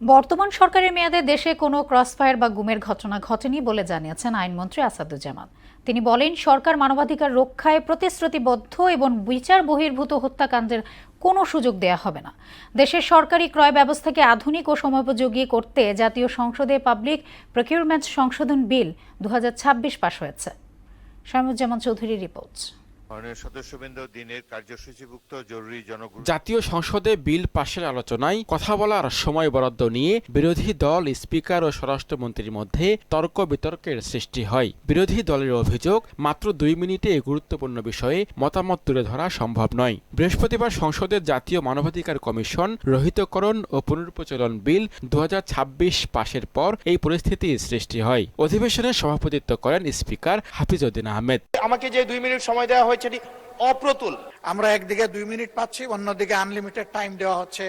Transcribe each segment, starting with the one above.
বর্তমান সরকারের মেয়াদে দেশে কোনো ক্রসফায়ার বা গুমের ঘটনা ঘটেনি বলে জানিয়েছেন আইনমন্ত্রী আসাদুজ্জামান। তিনি বলেন, সরকার মানবাধিকার রক্ষায় প্রতিশ্রুতিবদ্ধ এবং বিচার বহির্ভূত হত্যাকাণ্ডের কোনো সুযোগ দেয়া হবে না। দেশের সরকারি ক্রয় ব্যবস্থাকে আধুনিক ও সময়োপযোগী করতে জাতীয় সংসদে পাবলিক প্রকিউরমেন্ট সংশোধন বিল 2026 পাস হয়েছে। শামীমুজ্জামান চৌধুরীর রিপোর্ট। জাতীয় সংসদে বিল পাশের আলোচনায় কথা বলার সময় বরাদ্দ নিয়ে বিরোধী দল, স্পিকার ও স্বরাষ্ট্রমন্ত্রীর মধ্যে তর্ক বিতর্কের সৃষ্টি হয়। বিরোধী দলের অভিযোগ, মাত্র 2 মিনিটে গুরুত্বপূর্ণ বিষয়ে মতামত তুলে ধরা সম্ভব নয়। বৃহস্পতিবার সংসদের জাতীয় মানবাধিকার কমিশন রহিতকরণ ও পুনর্প্রচলন বিল 2026 পাশের পর এই পরিস্থিতির সৃষ্টি হয়। অধিবেশনে সভাপতিত্ব করেন স্পিকার হাফিজ উদ্দিন আহমেদ। আমাকে যে 2 মিনিট সময় দেওয়া হয়েছে অপ্রতুল। আমরা একদিকে 2 মিনিট পাচ্ছি, অন্যদিকে আনলিমিটেড টাইম দেওয়া হচ্ছে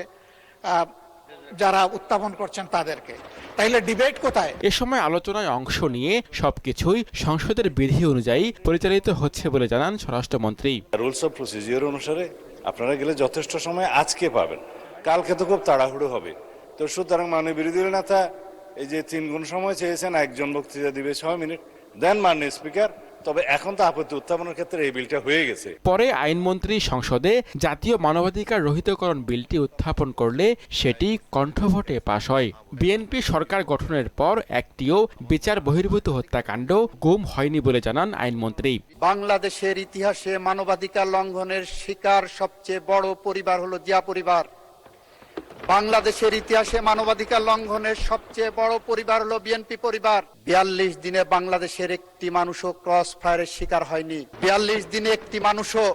যারা উত্থাপন করছেন তাদেরকে। তাইলে ডিবেট কোথায়? এ সময় আলোচনায় অংশ নিয়ে সবকিছুই সংসদের বিধি অনুযায়ী পরিচালিত হচ্ছে বলে জানান স্বরাষ্ট্রমন্ত্রী। রুলস অফ প্রসিজিওর অনুসারে আপনারা গেলে যথেষ্ট সময় আজকে পাবেন, কালকে তো খুব তাড়াহুড়ো হবে। তো সুতরাং মাননীয় বিরোধী নেতা এই যে 3 গুণ সময় চেয়েছেন, একজন বক্তৃতা দিবে 6 মিনিট, দেন মাননীয় স্পিকার। তবে এখন তো আপত্তি উত্থাপনের ক্ষেত্রে এই বিলটা হয়ে গেছে। পরে আইনমন্ত্রী সংসদে জাতীয় মানবাধিকার রহিতকরণ বিলটি উত্থাপন করলে সেটি কণ্ঠভোটে পাশ হয়। বিএনপি সরকার গঠনের পর একটিও বিচার বহির্ভূত হত্যাকাণ্ড, গুম হয়নি বলে জানান আইনমন্ত্রী। বাংলাদেশের ইতিহাসে মানবাধিকার লঙ্ঘনের শিকার সবচেয়ে বড় পরিবার হলো জিয়া পরিবার। বাংলাদেশের ইতিহাসে মানবাধিকার লঙ্ঘনের সবচেয়ে বড় পরিবার হলো বিএনপি পরিবার। 42 দিনে বাংলাদেশের একটি মানুষও ক্রস ফায়ারের শিকার হয়নি। 42 দিনে একটি মানুষও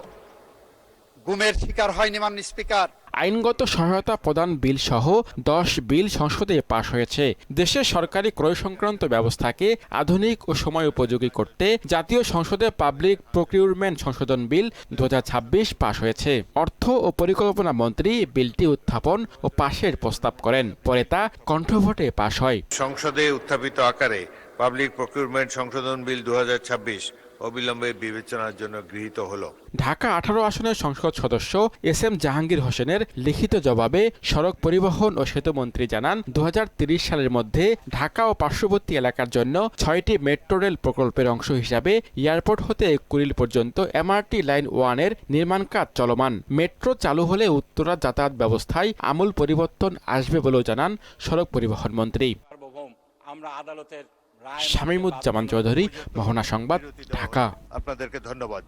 গুমের শিকার হয়নি। মাননীয় স্পিকার, আইনগত সহায়তা প্রদান বিল সহ 10 বিল সংসদে পাশ হয়েছে। দেশের সরকারি ক্রয় সংক্রান্ত ব্যবস্থাকে আধুনিক ও সময় উপযোগী করতে জাতীয় সংসদে পাবলিক প্রকিউরমেন্ট সংশোধন বিল 2026 পাশ হয়েছে। অর্থ ও পরিকল্পনা মন্ত্রী বিলটি উত্থাপন ও পাশের প্রস্তাব করেন, পরে তা কণ্ঠভোটে পাশ হয়। সংসদে উত্থাপিত আকারে পাবলিক প্রকিউরমেন্ট সংশোধন বিল 2026 অবিলম্বে বিবেচনার জন্য গৃহীত হলো। ঢাকা 18 আসনের সংসদ সদস্য এস.এম. জাহাঙ্গীর হোসেনের লিখিত জবাবে সড়ক পরিবহন ও সেতুমন্ত্রী জানান, 2030 সালের মধ্যে ঢাকা ও পার্শ্ববর্তী এলাকার জন্য 6টি মেট্রো রেল প্রকল্পের অংশ হিসাবে এয়ারপোর্ট হতে কুড়িল পর্যন্ত এমআরটি লাইন 1 এর নির্মাণ কাজ চলমান। মেট্রো চালু হলে উত্তরা যাতায়াত ব্যবস্থায় আমূল পরিবর্তন আসবে বলেও জানান সড়ক পরিবহন মন্ত্রী। শামীমুজ্জামান চৌধুরী, মোহনা সংবাদ, ঢাকা। আপনাদেরকে ধন্যবাদ।